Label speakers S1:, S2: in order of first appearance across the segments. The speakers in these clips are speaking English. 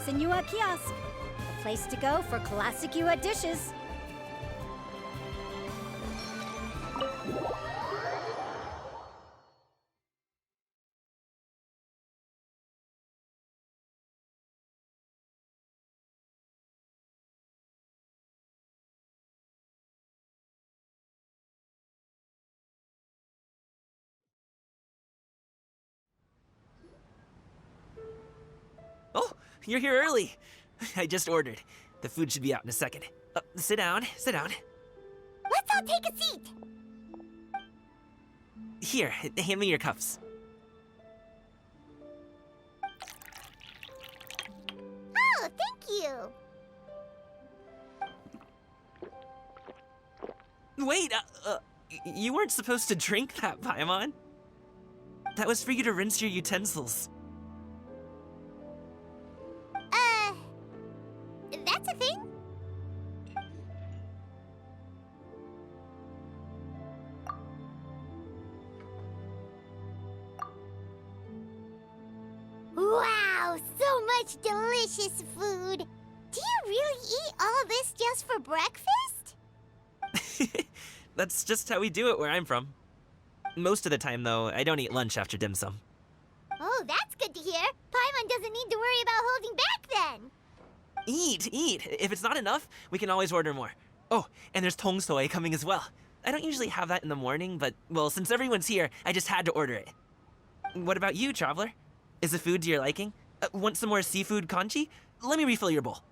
S1: Genshin Yua Kiosk, a place to go for classic Yua dishes.
S2: Oh, you're here early. I just ordered. The food should be out in a second. Sit down, sit down.
S3: Let's all take a seat.
S2: Here, hand me your cups.
S3: Oh, thank you.
S2: Wait, you weren't supposed to drink that, Paimon. That was for you to rinse your utensils.
S3: That's a thing? Wow, so much delicious food. Do you really eat all this just for breakfast?
S2: That's just how we do it where I'm from. Most of the time, though, I don't eat lunch after dim sum.
S3: Oh, that's good to hear. Paimon doesn't need to worry about holding back then.
S2: Eat, eat. If it's not enough, we can always order more. Oh, and there's tong soy coming as well. I don't usually have that in the morning, but, well, since everyone's here, I just had to order it. What about you, traveler? Is the food to your liking? Want some more seafood congee? Let me refill your bowl.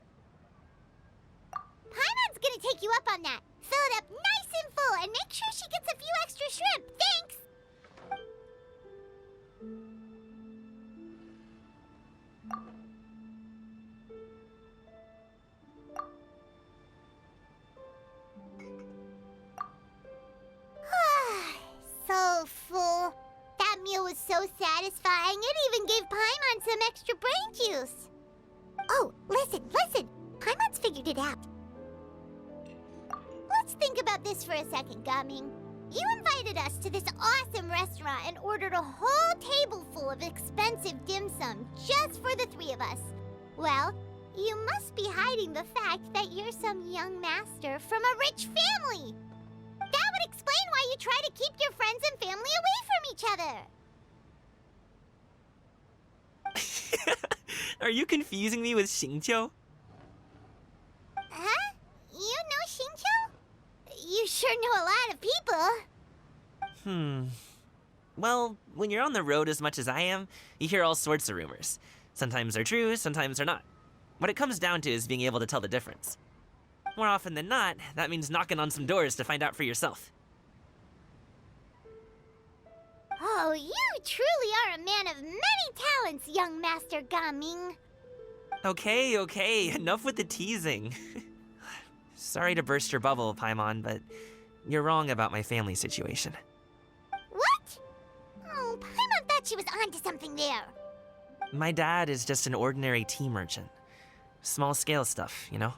S3: Paimon's gonna take you up on that. Fill it up nice and full and make sure she gets a few extra shrimp. Thanks! So full. That meal was so satisfying, it even gave Paimon some extra brain juice. Oh, listen. Paimon's figured it out. Let's think about this for a second, Gaming. You invited us to this awesome restaurant and ordered a whole table full of expensive dim sum just for the three of us. Well, you must be hiding the fact that you're some young master from a rich family. That would explain why you try to keep your friends and family away from each other.
S2: Are you confusing me with Xingqiu?
S3: Huh? You know Xingqiu? You sure know a lot of people.
S2: Well, when you're on the road as much as I am, you hear all sorts of rumors. Sometimes they're true, sometimes they're not. What it comes down to is being able to tell the difference. More often than not, that means knocking on some doors to find out for yourself.
S3: Oh, you truly are a man of many talents, young Master Gaming.
S2: Okay, enough with the teasing. Sorry to burst your bubble, Paimon, but you're wrong about my family situation.
S3: What? Oh, Paimon thought she was onto something there.
S2: My dad is just an ordinary tea merchant. Small-scale stuff, you know?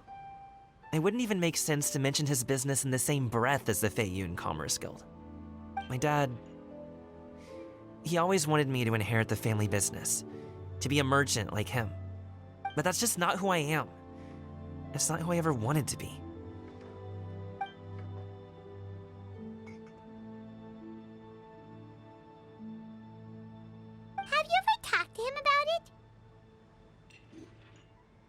S2: It wouldn't even make sense to mention his business in the same breath as the Feiyun Commerce Guild. My dad... he always wanted me to inherit the family business, to be a merchant like him. But that's just not who I am. It's not who I ever wanted to be.
S3: Have you ever talked to him about it?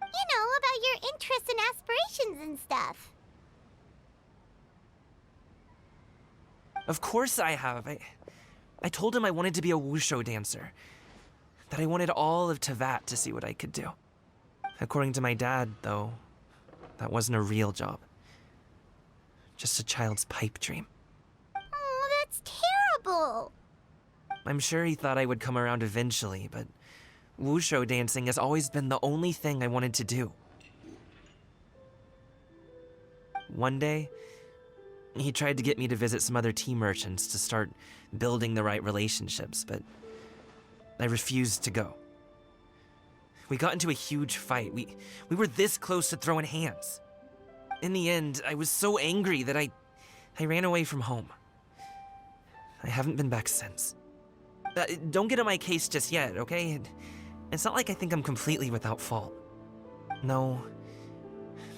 S3: You know, about your interests and aspirations and stuff.
S2: Of course I have. I told him I wanted to be a wushu dancer. That I wanted all of Tevat to see what I could do. According to my dad, though, that wasn't a real job. Just a child's pipe dream.
S3: Oh, that's terrible.
S2: I'm sure he thought I would come around eventually, but wushu dancing has always been the only thing I wanted to do. One day, he tried to get me to visit some other tea merchants to start building the right relationships, but I refused to go. We got into a huge fight. We were this close to throwing hands. In the end, I was so angry that I ran away from home. I haven't been back since. Don't get on my case just yet, okay? It's not like I think I'm completely without fault. No,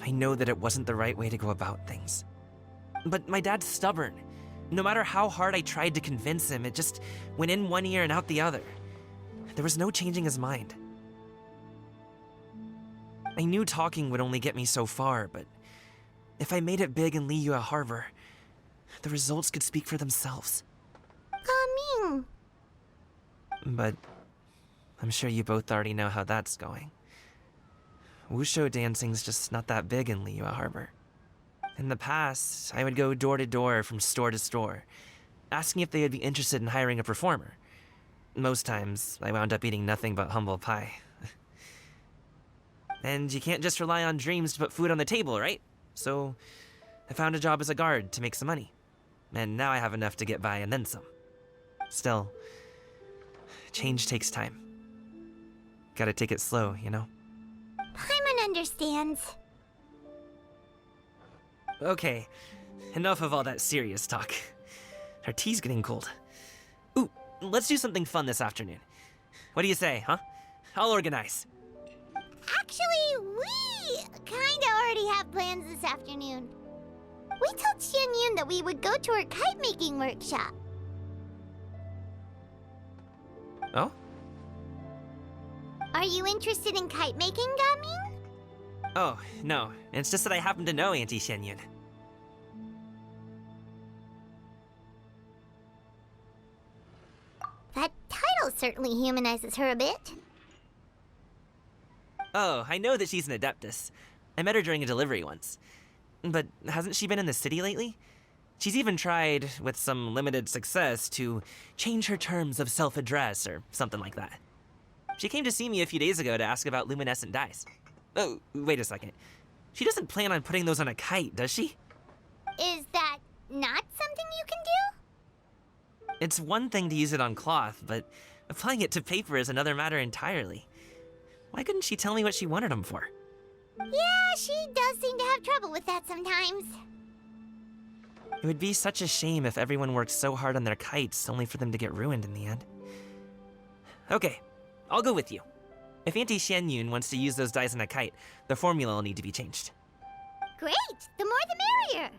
S2: I know that it wasn't the right way to go about things. But my dad's stubborn. No matter how hard I tried to convince him, it just went in one ear and out the other. There was no changing his mind. I knew talking would only get me so far, but if I made it big in Liyue Harbor, the results could speak for themselves.
S3: Coming.
S2: But I'm sure you both already know how that's going. Wushu dancing's just not that big in Liyue Harbor. In the past, I would go door to door from store to store, asking if they would be interested in hiring a performer. Most times, I wound up eating nothing but humble pie. And you can't just rely on dreams to put food on the table, right? So, I found a job as a guard to make some money. And now I have enough to get by and then some. Still, change takes time. Gotta take it slow, you know?
S3: Paimon understands.
S2: Okay, enough of all that serious talk. Our tea's getting cold. Ooh, let's do something fun this afternoon. What do you say, huh? I'll organize.
S3: Actually, we kinda already have plans this afternoon. We told Xianyun that we would go to her kite-making workshop.
S2: Oh?
S3: Are you interested in kite-making, Gaming?
S2: Oh, no. It's just that I happen to know Auntie Xianyun.
S3: That title certainly humanizes her a bit.
S2: Oh, I know that she's an adeptus. I met her during a delivery once. But hasn't she been in the city lately? She's even tried, with some limited success, to change her terms of self-address or something like that. She came to see me a few days ago to ask about luminescent dyes. Oh, wait a second. She doesn't plan on putting those on a kite, does she?
S3: Is that not something you can do?
S2: It's one thing to use it on cloth, but applying it to paper is another matter entirely. Why couldn't she tell me what she wanted them for?
S3: Yeah, she does seem to have trouble with that sometimes.
S2: It would be such a shame if everyone worked so hard on their kites only for them to get ruined in the end. Okay, I'll go with you. If Auntie Xianyun wants to use those dyes on a kite, the formula will need to be changed.
S3: Great! The more the merrier!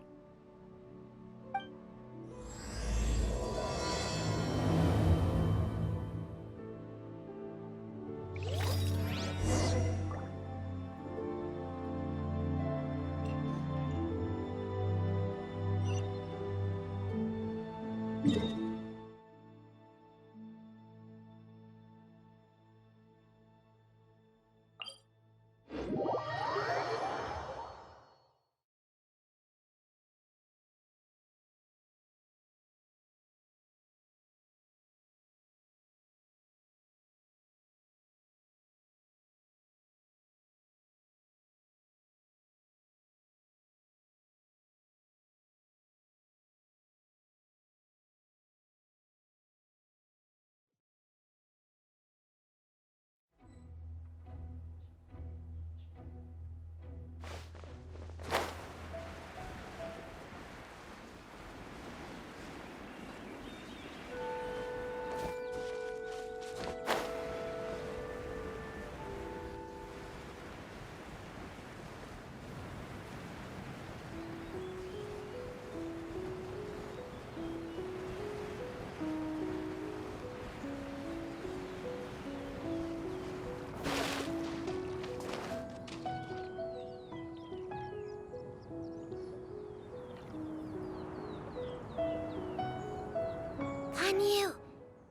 S3: Ganyu!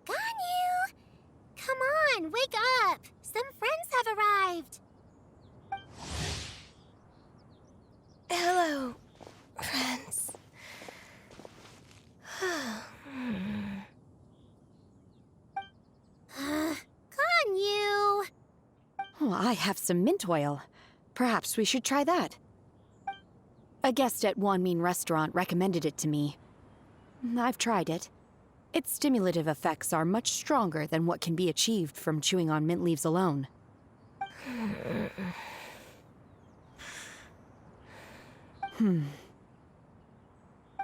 S3: Ganyu! Come on, wake up! Some friends have arrived!
S4: Hello, friends.
S3: Ganyu!
S4: Oh, I have some mint oil. Perhaps we should try that. A guest at Wanmin Restaurant recommended it to me. I've tried it. Its stimulative effects are much stronger than what can be achieved from chewing on mint leaves alone.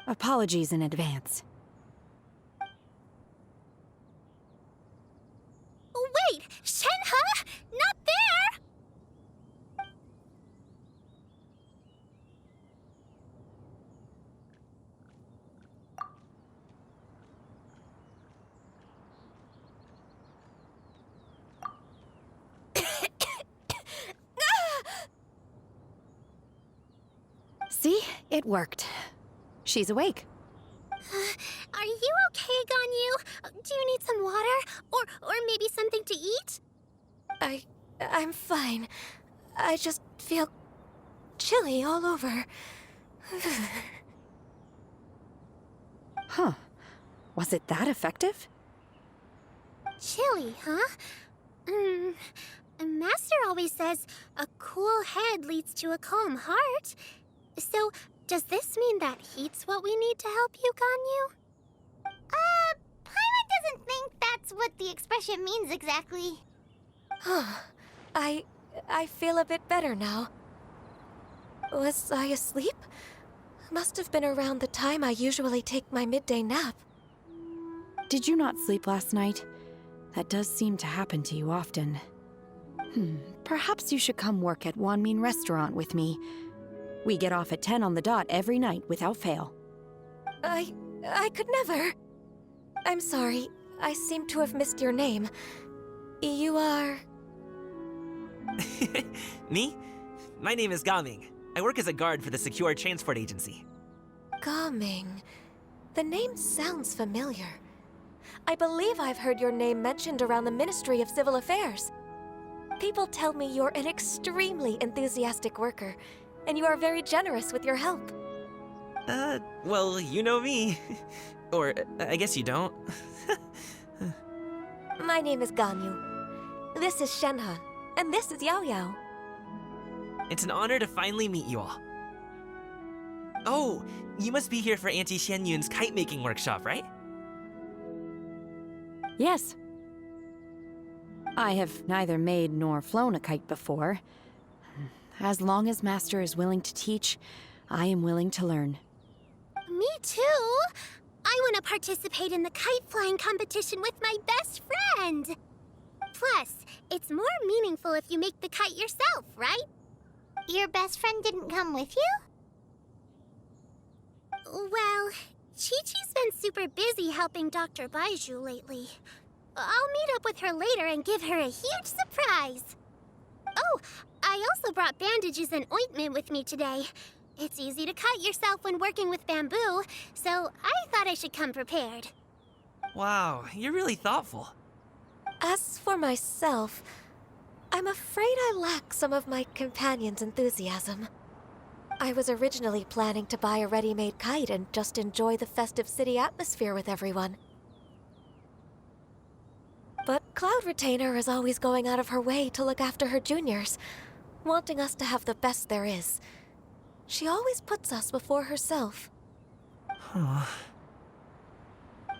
S4: Apologies in advance.
S3: Wait! Shenhe? Not there!
S4: It worked. She's awake.
S3: Are you okay, Ganyu? Do you need some water? Or maybe something to eat?
S5: I'm fine. I just feel chilly all over.
S4: Huh. Was it that effective?
S3: Chilly, huh? Master always says a cool head leads to a calm heart. So, does this mean that heat's what we need to help you, Ganyu? Paimon doesn't think that's what the expression means exactly.
S5: I feel a bit better now. Was I asleep? Must have been around the time I usually take my midday nap.
S4: Did you not sleep last night? That does seem to happen to you often. Perhaps you should come work at Wanmin Restaurant with me. We get off at 10 on the dot every night without fail.
S5: I could never. I'm sorry. I seem to have missed your name. You are...
S2: Me? My name is Gaming. I work as a guard for the Secure Transport Agency.
S5: Gaming. The name sounds familiar. I believe I've heard your name mentioned around the Ministry of Civil Affairs. People tell me you're an extremely enthusiastic worker, and you are very generous with your help.
S2: Well, you know me. Or, I guess you don't.
S5: My name is Ganyu. This is Shenhe, and this is Yao Yao.
S2: It's an honor to finally meet you all. Oh, you must be here for Auntie Xian Yun's kite-making workshop, right?
S4: Yes. I have neither made nor flown a kite before. As long as Master is willing to teach, I am willing to learn.
S3: Me too. I want to participate in the kite flying competition with my best friend. Plus, it's more meaningful if you make the kite yourself, right? Your best friend didn't come with you? Well, Chi-Chi's been super busy helping Dr. Baiju lately. I'll meet up with her later and give her a huge surprise. Oh, I also brought bandages and ointment with me today. It's easy to cut yourself when working with bamboo, so I thought I should come prepared.
S2: Wow, you're really thoughtful.
S5: As for myself, I'm afraid I lack some of my companion's enthusiasm. I was originally planning to buy a ready-made kite and just enjoy the festive city atmosphere with everyone. But Cloud Retainer is always going out of her way to look after her juniors, wanting us to have the best there is. She always puts us before herself.
S2: Huh.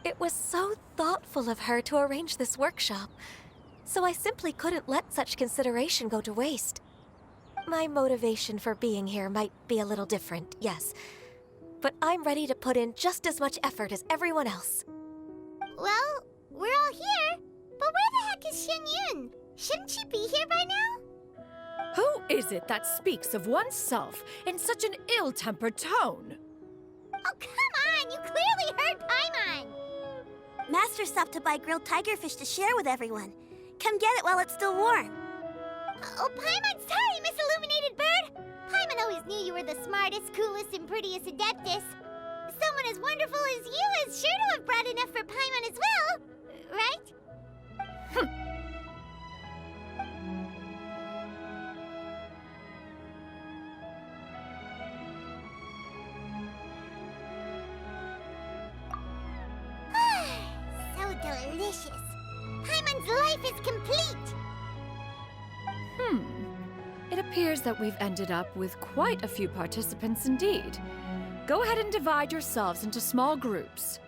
S5: It was so thoughtful of her to arrange this workshop, so I simply couldn't let such consideration go to waste. My motivation for being here might be a little different, yes, but I'm ready to put in just as much effort as everyone else.
S3: Well, we're all here, but where the heck is Xian Yun? Shouldn't she be here by now?
S6: Who is it that speaks of oneself in such an ill-tempered tone?
S3: Oh, come on! You clearly heard Paimon!
S7: Master stopped to buy grilled tigerfish to share with everyone. Come get it while it's still warm.
S3: Oh, Paimon, sorry, Miss Illuminated Bird! Paimon always knew you were the smartest, coolest, and prettiest Adeptus. Someone as wonderful as you is sure to have brought enough for Paimon as well, right? So delicious. Paimon's life is complete.
S6: It appears that we've ended up with quite a few participants indeed. Go ahead and divide yourselves into small groups.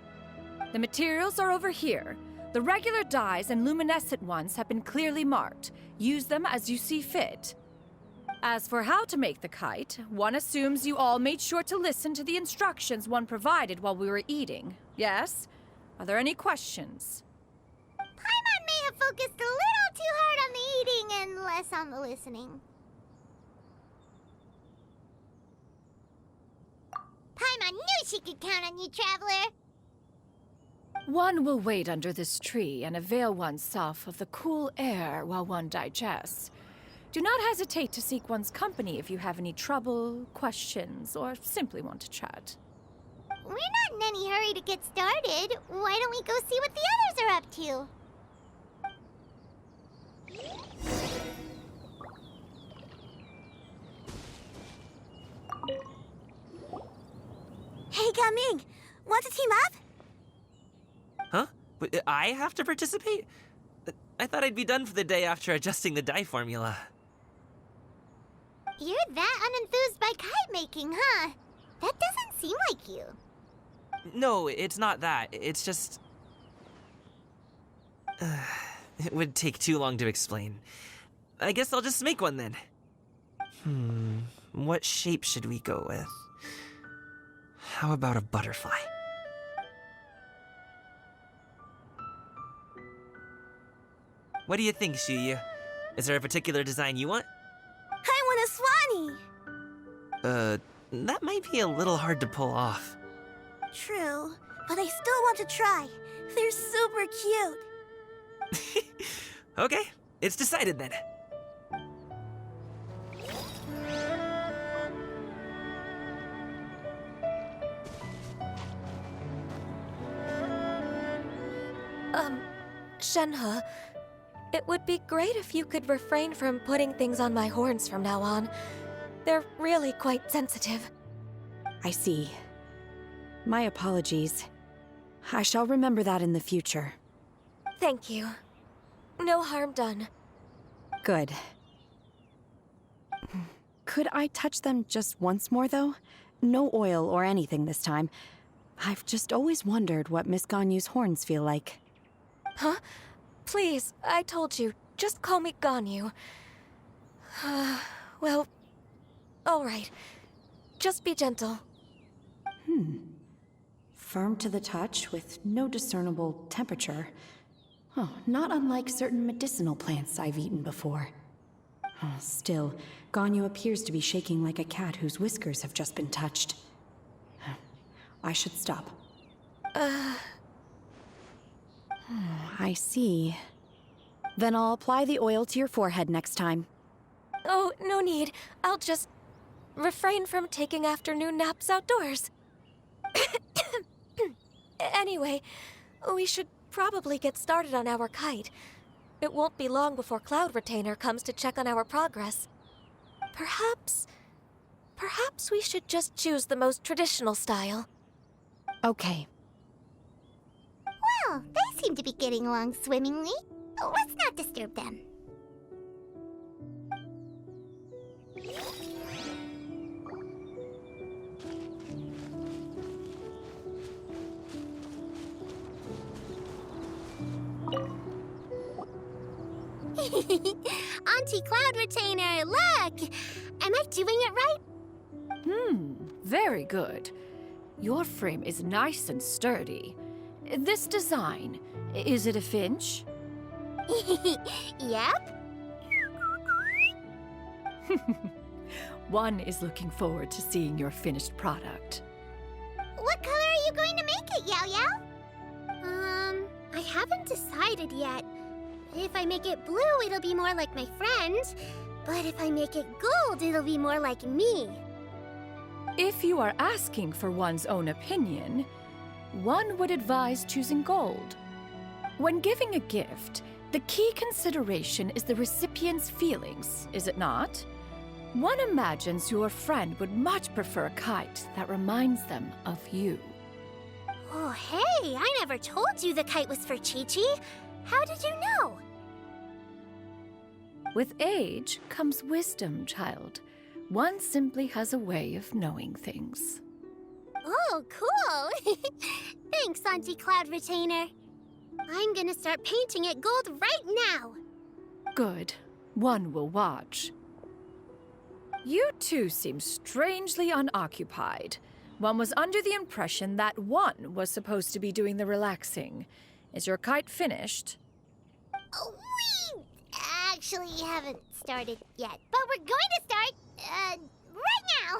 S6: The materials are over here. The regular dyes and luminescent ones have been clearly marked. Use them as you see fit. As for how to make the kite, one assumes you all made sure to listen to the instructions one provided while we were eating. Yes? Are there any questions?
S3: Paimon may have focused a little too hard on the eating and less on the listening. Paimon knew she could count on you, Traveler.
S6: One will wait under this tree and avail oneself of the cool air while one digests. Do not hesitate to seek one's company if you have any trouble, questions, or simply want to chat.
S3: We're not in any hurry to get started. Why don't we go see what the others are up to?
S7: Hey, Gaming! Want to team up?
S2: Huh? But I have to participate? I thought I'd be done for the day after adjusting the dye formula.
S3: You're that unenthused by kite making, huh? That doesn't seem like you.
S2: No, it's not that. It's just... it would take too long to explain. I guess I'll just make one then. What shape should we go with? How about a butterfly? What do you think, Shuyu? Is there a particular design you want?
S7: I want a swanee!
S2: That might be a little hard to pull off.
S7: True, but I still want to try. They're super cute.
S2: Okay, it's decided then.
S5: Shenhe, it would be great if you could refrain from putting things on my horns from now on. They're really quite sensitive.
S4: I see. My apologies. I shall remember that in the future.
S5: Thank you. No harm done.
S4: Good. Could I touch them just once more, though? No oil or anything this time. I've just always wondered what Miss Ganyu's horns feel like.
S5: Huh? Please, I told you. Just call me Ganyu. Well, all right. Just be gentle.
S4: Firm to the touch with no discernible temperature. Oh, not unlike certain medicinal plants I've eaten before. Oh, still, Ganyu appears to be shaking like a cat whose whiskers have just been touched. I should stop. I see. Then I'll apply the oil to your forehead next time.
S5: Oh, no need. I'll just refrain from taking afternoon naps outdoors. Anyway, we should probably get started on our kite. It won't be long before Cloud Retainer comes to check on our progress. Perhaps we should just choose the most traditional style.
S4: Okay.
S3: Well, they seem to be getting along swimmingly. Let's not disturb them. Auntie Cloud Retainer, look! Am I doing it right?
S6: Very good. Your frame is nice and sturdy. This design, is it a finch?
S3: Yep.
S6: One is looking forward to seeing your finished product.
S3: What color are you going to make it, Yao Yao? I haven't decided yet. If I make it blue, it'll be more like my friend. But if I make it gold, it'll be more like me.
S6: If you are asking for one's own opinion, one would advise choosing gold. When giving a gift, the key consideration is the recipient's feelings, is it not? One imagines your friend would much prefer a kite that reminds them of you.
S3: Oh, hey, I never told you the kite was for Chi-Chi. How did you know?
S6: With age comes wisdom, child. One simply has a way of knowing things.
S3: Oh, cool. Thanks, Auntie Cloud Retainer. I'm gonna start painting it gold right now.
S6: Good. One will watch. You two seem strangely unoccupied. One was under the impression that one was supposed to be doing the relaxing. Is your kite finished?
S3: We actually haven't started yet, but we're going to start, right now.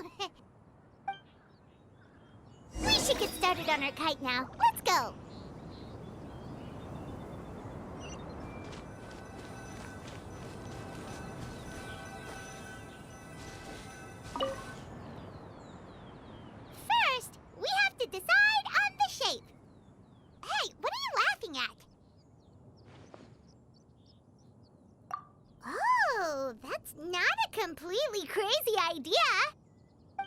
S3: We should get started on our kite now. Let's go. completely crazy idea.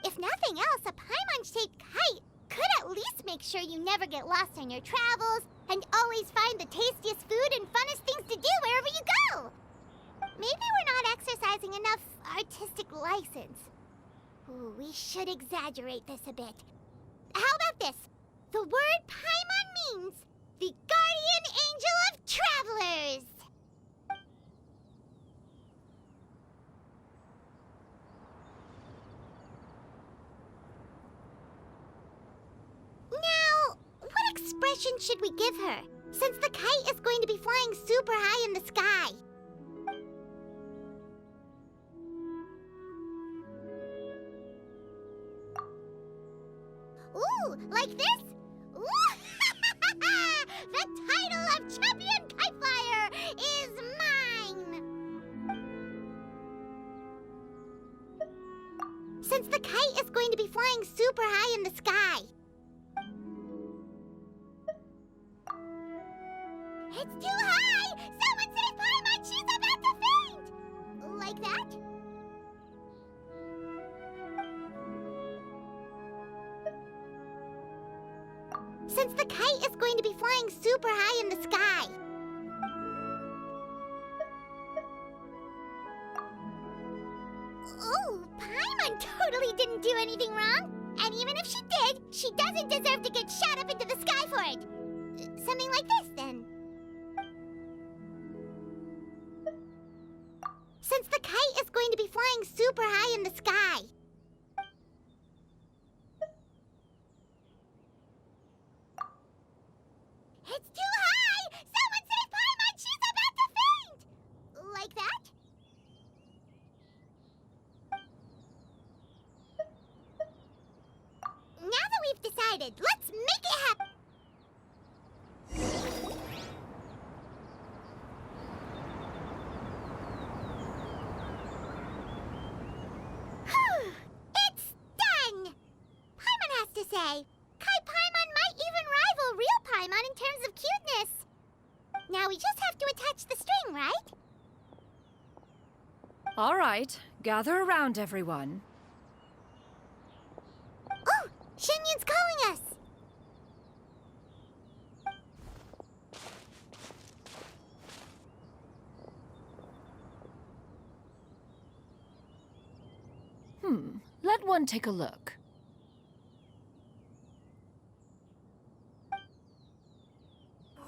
S3: If nothing else, a Paimon-shaped kite could at least make sure you never get lost on your travels and always find the tastiest food and funnest things to do wherever you go. Maybe we're not exercising enough artistic license. Ooh, we should exaggerate this a bit. How about this? The word Paimon means the guardian angel of travelers. Now, what expression should we give her, since the kite is going to be flying super high in the sky? Ooh, like this? Ooh! The title of Champion Kite Flyer is mine! Since the kite is going to be flying super high in the sky. It's too high! Someone save Paimon! She's about to faint! Like that? Since the kite is going to be flying super high in the sky. Oh, Paimon totally didn't do anything wrong. And even if she did, she doesn't deserve to get shot up into the sky for it. Something like this, then. Since the kite is going to be flying super high in the sky. It's too high! Someone save Paimon! She's about to faint! Like that? Now that we've decided, let's make it happen! It's done! Paimon has to say, Kite Paimon might even rival real Paimon in terms of cuteness. Now we just have to attach the string, right?
S6: All right, gather around, everyone.
S3: Oh, Shenyun's calling us!
S6: Let one take a look.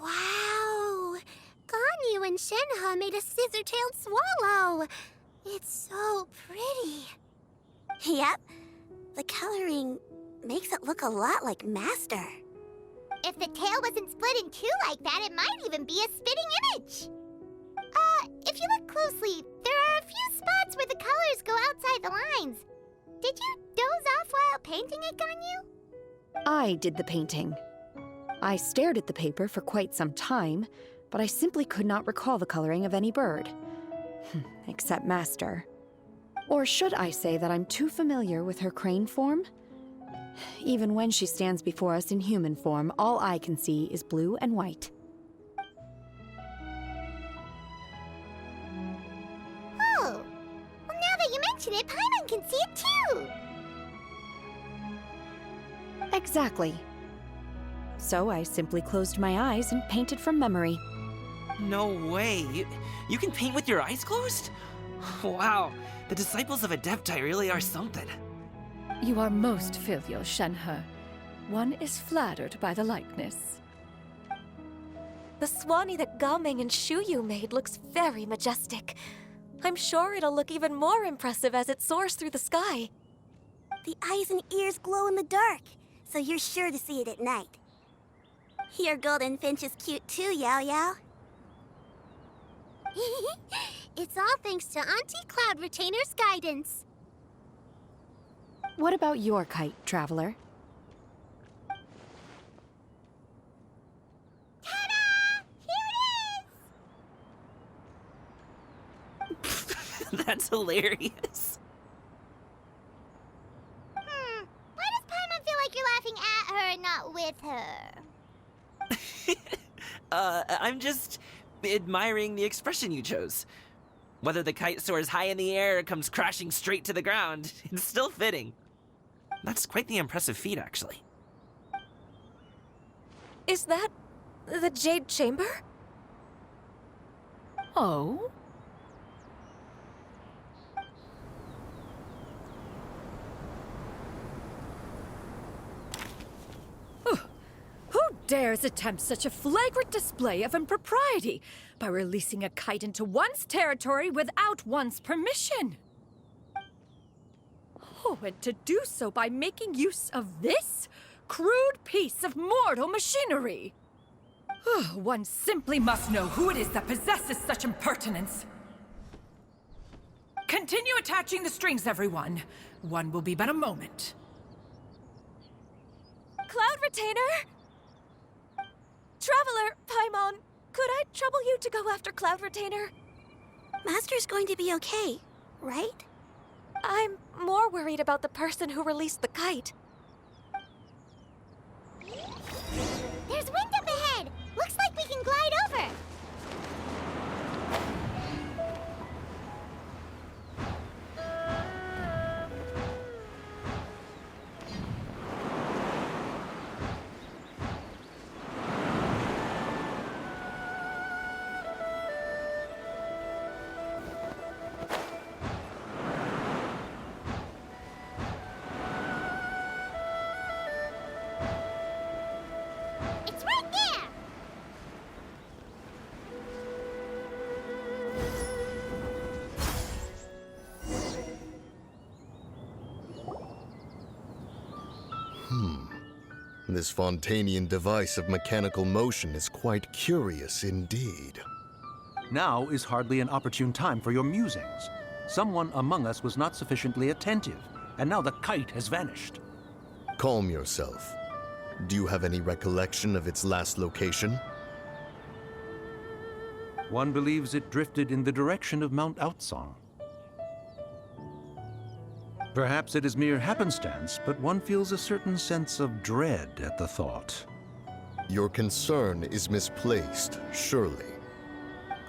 S7: Wow! Ganyu and Shenhe made a scissor-tailed swallow. It's so pretty. Yep. The coloring makes it look a lot like Master.
S3: If the tail wasn't split in two like that, it might even be a spitting image. If you look closely, there are a few spots where the colors go outside the lines. Did you doze off while painting it, Ganyu?
S4: I did the painting. I stared at the paper for quite some time, but I simply could not recall the coloring of any bird. Except Master. Or should I say that I'm too familiar with her crane form? Even when she stands before us in human form, all I can see is blue and white.
S3: Oh, well, now that you mention it, Paimon can see it too!
S4: Exactly. So I simply closed my eyes and painted from memory.
S2: No way. You can paint with your eyes closed? Wow, the disciples of Adepti really are something.
S6: You are most filial, Shenhe. One is flattered by the likeness.
S5: The Swanee that Gaming and Shuyu made looks very majestic. I'm sure it'll look even more impressive as it soars through the sky.
S7: The eyes and ears glow in the dark, so you're sure to see it at night. Your golden finch is cute too, Yao Yao.
S3: It's all thanks to Auntie Cloud Retainer's guidance.
S4: What about your kite, Traveler?
S3: Ta-da! Here it is!
S2: That's hilarious.
S3: Why does Paimon feel like you're laughing at her and not with her?
S2: I'm just admiring the expression you chose. Whether the kite soars high in the air or comes crashing straight to the ground, it's still fitting. That's quite the impressive feat, actually.
S5: Is that the Jade Chamber?
S6: Oh? Who dares attempt such a flagrant display of impropriety by releasing a kite into one's territory without one's permission? Oh, and to do so by making use of this crude piece of mortal machinery. One simply must know who it is that possesses such impertinence. Continue attaching the strings, everyone. One will be but a moment.
S5: Cloud Retainer! Traveler, Paimon, could I trouble you to go after Cloud Retainer?
S7: Master's going to be okay, right?
S5: I'm more worried about the person who released the kite.
S3: There's wind up ahead! Looks like we can glide over! It's right there!
S8: This Fontanian device of mechanical motion is quite curious indeed.
S9: Now is hardly an opportune time for your musings. Someone among us was not sufficiently attentive, and now the kite has vanished.
S8: Calm yourself. Do you have any recollection of its last location?
S9: One believes it drifted in the direction of Mount Outsong. Perhaps it is mere happenstance, but one feels a certain sense of dread at the thought.
S8: Your concern is misplaced, surely.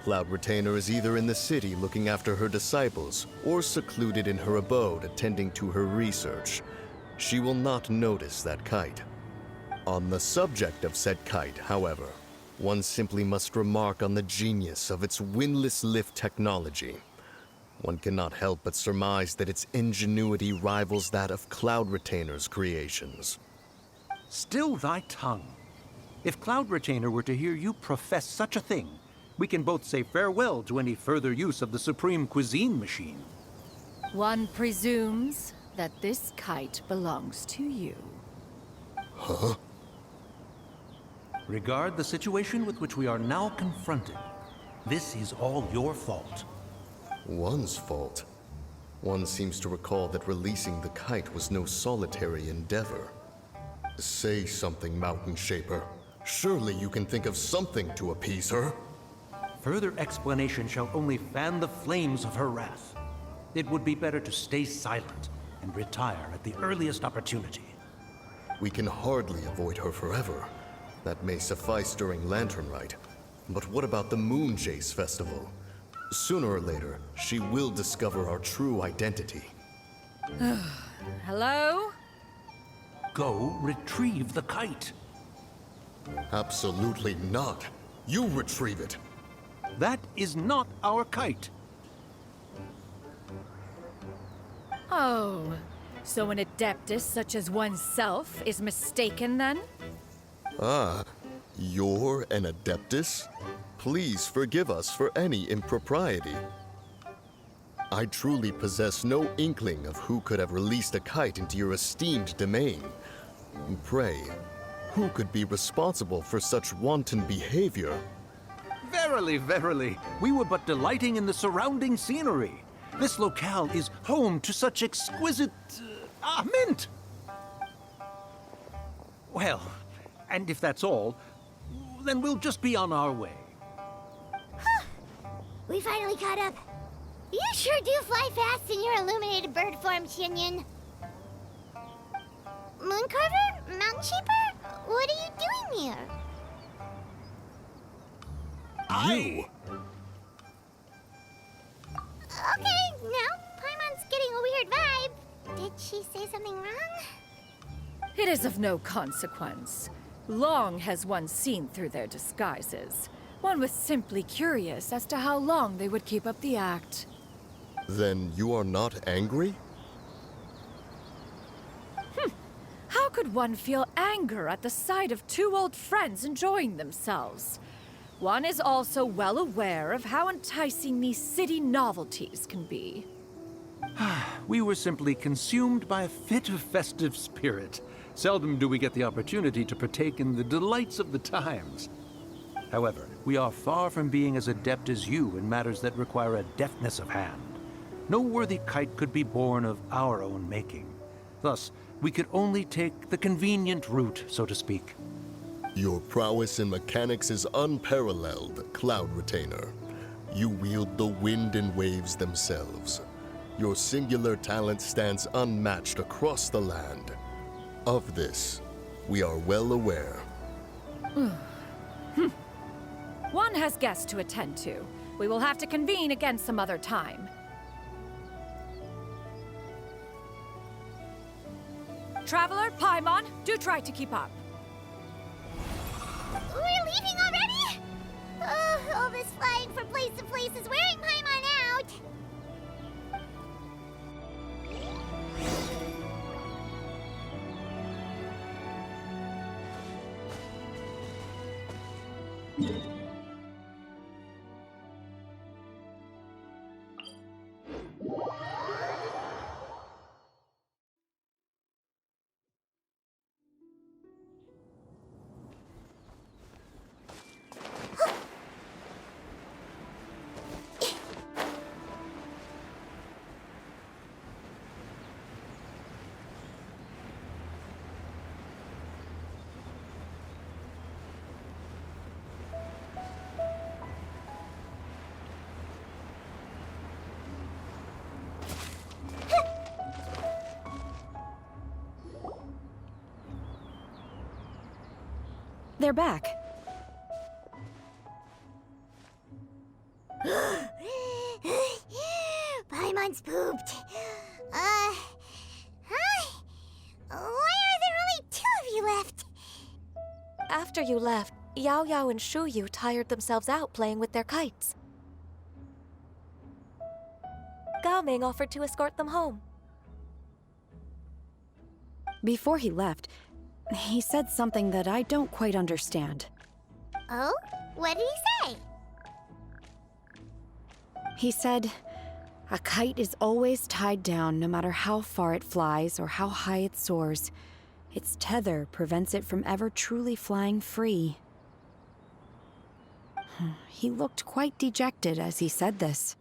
S8: Cloud Retainer is either in the city looking after her disciples, or secluded in her abode attending to her research. She will not notice that kite. On the subject of said kite, however, one simply must remark on the genius of its windless lift technology. One cannot help but surmise that its ingenuity rivals that of Cloud Retainer's creations.
S9: Still thy tongue. If Cloud Retainer were to hear you profess such a thing, we can both say farewell to any further use of the Supreme Cuisine Machine.
S6: One presumes that this kite belongs to you.
S8: Huh?
S9: Regard the situation with which we are now confronted. This is all your fault.
S8: One's fault. One seems to recall that releasing the kite was no solitary endeavor. Say something, Mountain Shaper. Surely you can think of something to appease her.
S9: Further explanation shall only fan the flames of her wrath. It would be better to stay silent and retire at the earliest opportunity.
S8: We can hardly avoid her forever. That may suffice during Lantern Rite. But what about the Moon Jace Festival? Sooner or later, she will discover our true identity.
S6: Hello?
S9: Go retrieve the kite.
S8: Absolutely not. You retrieve it.
S9: That is not our kite.
S6: Oh, so an adeptus such as oneself is mistaken then?
S8: Ah, you're an Adeptus? Please forgive us for any impropriety. I truly possess no inkling of who could have released a kite into your esteemed domain. Pray, who could be responsible for such wanton behavior?
S9: Verily, verily, we were but delighting in the surrounding scenery. This locale is home to such exquisite... mint! Well, and if that's all, then we'll just be on our way.
S3: We finally caught up. You sure do fly fast in your illuminated bird form, Shinyan. Mooncarver? Mountain Shaper? What are you doing here? Okay, now Paimon's getting a weird vibe. Did she say something wrong?
S6: It is of no consequence. Long has one seen through their disguises. One was simply curious as to how long they would keep up the act.
S8: Then you are not angry?
S6: How could one feel anger at the sight of two old friends enjoying themselves? One is also well aware of how enticing these city novelties can be.
S9: We were simply consumed by a fit of festive spirit. Seldom do we get the opportunity to partake in the delights of the times. However, we are far from being as adept as you in matters that require a deftness of hand. No worthy kite could be born of our own making. Thus, we could only take the convenient route, so to speak.
S8: Your prowess in mechanics is unparalleled, Cloud Retainer. You wield the wind and waves themselves. Your singular talent stands unmatched across the land. Of this, we are well aware.
S6: One has guests to attend to. We will have to convene again some other time. Traveler, Paimon, do try to keep up.
S3: We're leaving already? All this flying from place to place is wearing Paimon out.
S4: They're back.
S3: Paimon's pooped. Hi. Why are there only two of you left?
S5: After you left, Yao Yao and Shu Yu tired themselves out playing with their kites. Gao Ming offered to escort them home.
S4: Before he left, he said something that I don't quite understand.
S3: Oh? What did he say?
S4: He said, a kite is always tied down no matter how far it flies or how high it soars. Its tether prevents it from ever truly flying free. He looked quite dejected as he said this.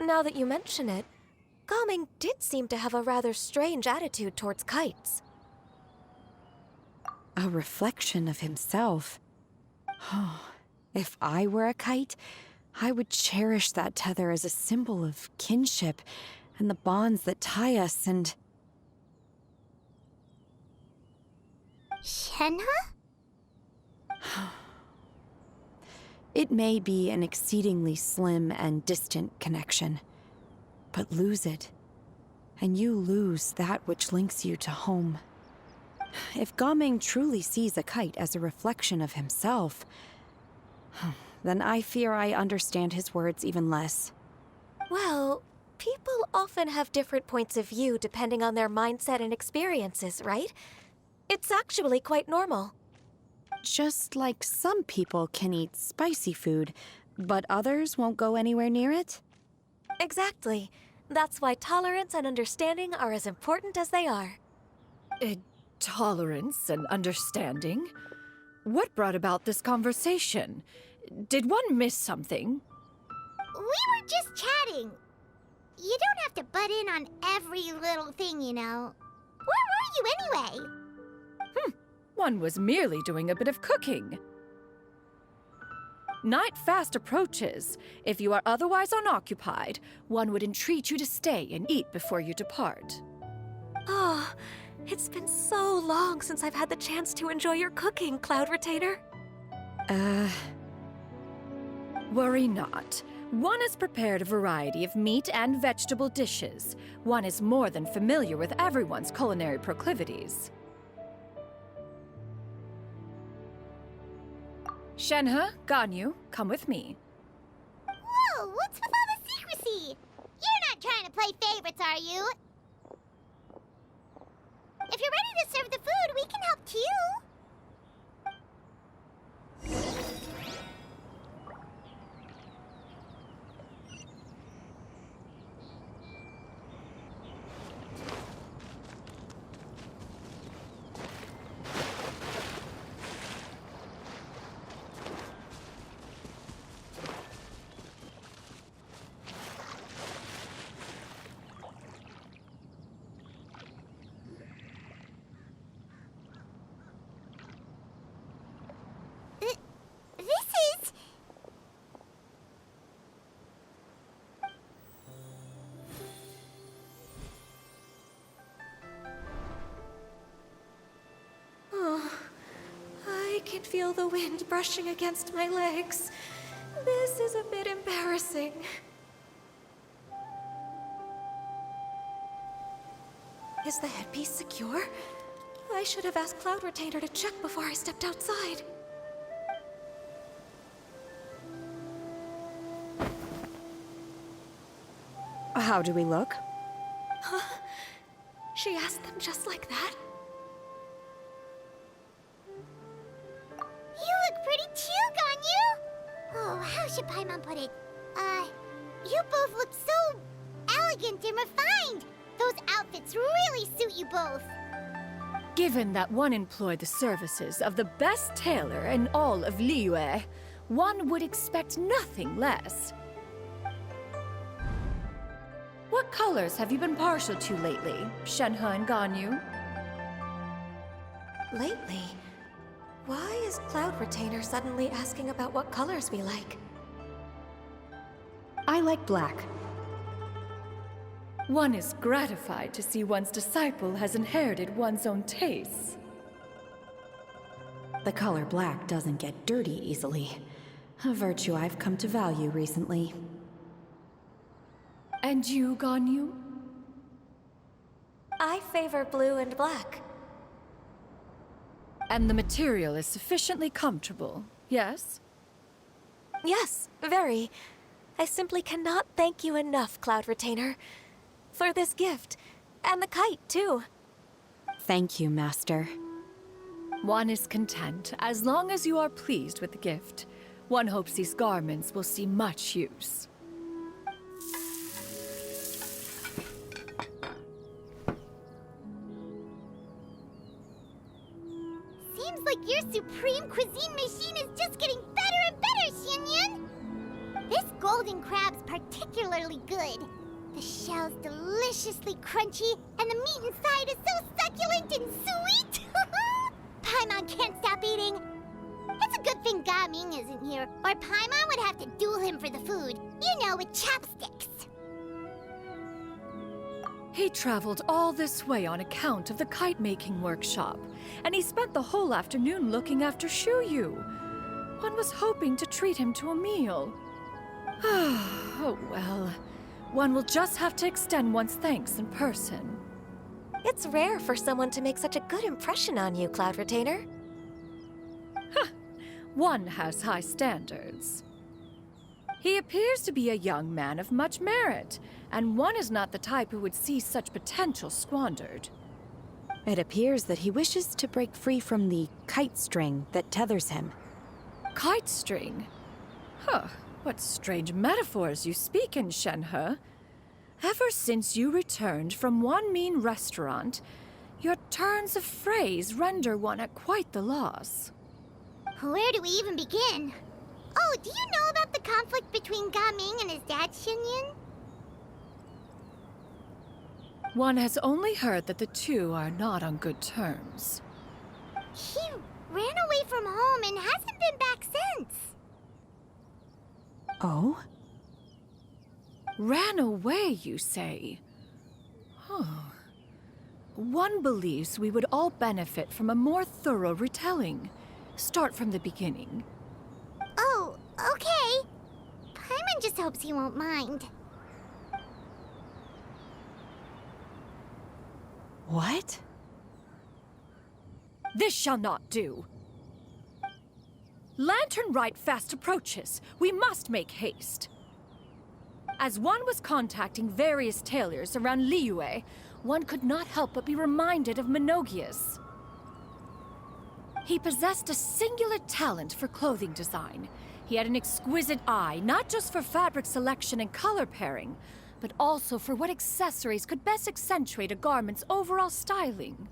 S5: Now that you mention it, Gao Ming did seem to have a rather strange attitude towards kites.
S4: A reflection of himself. If I were a kite, I would cherish that tether as a symbol of kinship and the bonds that tie us and...
S3: Shenhe?
S4: It may be an exceedingly slim and distant connection, but lose it, and you lose that which links you to home. If Gao Ming truly sees a kite as a reflection of himself, then I fear I understand his words even less.
S5: Well, people often have different points of view depending on their mindset and experiences, right? It's actually quite normal.
S4: Just like some people can eat spicy food, but others won't go anywhere near it?
S5: Exactly. That's why tolerance and understanding are as important as they are.
S6: Tolerance and understanding? What brought about this conversation? Did one miss something?
S3: We were just chatting. You don't have to butt in on every little thing, you know. Where were you anyway?
S6: One was merely doing a bit of cooking. Night fast approaches. If you are otherwise unoccupied, one would entreat you to stay and eat before you depart.
S5: Oh, it's been so long since I've had the chance to enjoy your cooking, Cloud Retainer.
S6: Worry not. One has prepared a variety of meat and vegetable dishes. One is more than familiar with everyone's culinary proclivities. Shenhe, Ganyu, come with me.
S3: Whoa, what's with all the secrecy? You're not trying to play favorites, are you? If you're ready to serve the food, we can help too.
S5: I can feel the wind brushing against my legs. This is a bit embarrassing. Is the headpiece secure? I should have asked Cloud Retainer to check before I stepped outside.
S4: How do we look?
S5: Huh? She asked them just like that?
S3: You look pretty too, Ganyu! Oh, how should Paimon put it? You both look so elegant and refined! Those outfits really suit you both.
S6: Given that one employed the services of the best tailor in all of Liyue, one would expect nothing less. What colors have you been partial to lately, Shenhe and Ganyu?
S5: Lately? Why is Cloud Retainer suddenly asking about what colors we like?
S4: I like black.
S6: One is gratified to see one's disciple has inherited one's own tastes.
S4: The color black doesn't get dirty easily, a virtue I've come to value recently.
S6: And you, Ganyu?
S5: I favor blue and black.
S6: And the material is sufficiently comfortable, yes?
S5: Yes, very. I simply cannot thank you enough, Cloud Retainer, for this gift, and the kite, too.
S4: Thank you, Master.
S6: One is content as long as you are pleased with the gift. One hopes these garments will see much use.
S3: Seems like your supreme cuisine machine is just getting better and better, Xinyun! This golden crab's particularly good. The shell's deliciously crunchy, and the meat inside is so succulent and sweet! Paimon can't stop eating. It's a good thing Gaming isn't here, or Paimon would have to duel him for the food. You know, with chopsticks.
S6: He traveled all this way on account of the kite-making workshop, and he spent the whole afternoon looking after Shuyu. One was hoping to treat him to a meal. Oh well. One will just have to extend one's thanks in person.
S5: It's rare for someone to make such a good impression on you, Cloud Retainer.
S6: One has high standards. He appears to be a young man of much merit, and one is not the type who would see such potential squandered.
S4: It appears that he wishes to break free from the kite string that tethers him.
S6: Kite string? Huh, what strange metaphors you speak in, Shenhe. Ever since you returned from one mean restaurant, your turns of phrase render one at quite the loss.
S3: Where do we even begin? Oh, do you know about the conflict between Gaming and his dad, Xinyun?
S6: One has only heard that the two are not on good terms.
S3: He ran away from home and hasn't been back since.
S4: Oh?
S6: Ran away, you say? Huh. One believes we would all benefit from a more thorough retelling. Start from the beginning.
S3: Oh, okay. Paimon Paimon just hopes he won't mind.
S4: What?
S6: This shall not do. Lantern Rite fast approaches. We must make haste. As one was contacting various tailors around Liyue, one could not help but be reminded of Menogias. He possessed a singular talent for clothing design. He had an exquisite eye, not just for fabric selection and color pairing, but also for what accessories could best accentuate a garment's overall styling.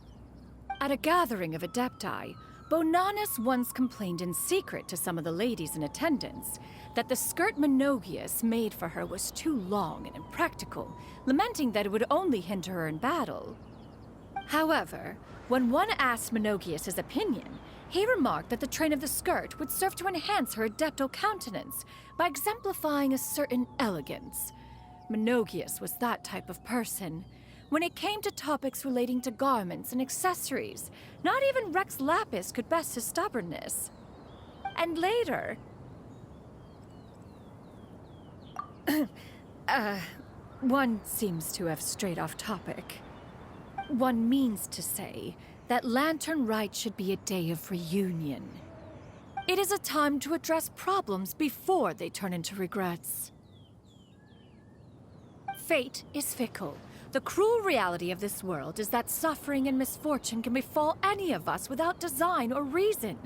S6: At a gathering of Adepti, Bonanis once complained in secret to some of the ladies in attendance that the skirt Menogias made for her was too long and impractical, lamenting that it would only hinder her in battle. However, when one asked Menogias his opinion, he remarked that the train of the skirt would serve to enhance her adeptal countenance by exemplifying a certain elegance. Menogias was that type of person. When it came to topics relating to garments and accessories, not even Rex Lapis could best his stubbornness. And later... one seems to have strayed off topic. One means to say that Lantern Rite should be a day of reunion. It is a time to address problems before they turn into regrets. Fate is fickle. The cruel reality of this world is that suffering and misfortune can befall any of us without design or reason.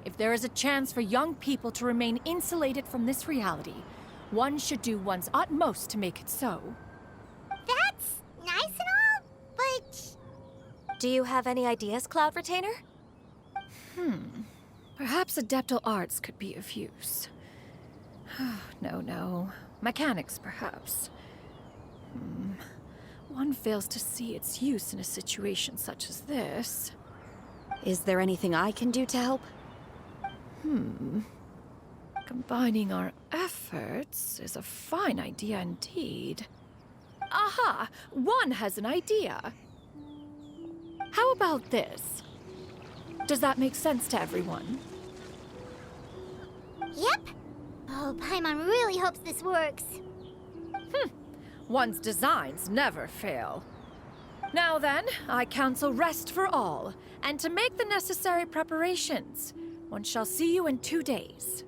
S6: If there is a chance for young people to remain insulated from this reality, one should do one's utmost to make it so.
S3: That's nice and all, but...
S5: Do you have any ideas, Cloud Retainer?
S6: Perhaps adeptal arts could be of use. No. Mechanics, perhaps. One fails to see its use in a situation such as this.
S4: Is there anything I can do to help?
S6: Combining our efforts is a fine idea indeed. Aha! One has an idea. How about this? Does that make sense to everyone?
S3: Yep. Oh, Paimon really hopes this works.
S6: One's designs never fail. Now then, I counsel rest for all, and to make the necessary preparations. One shall see you in 2 days.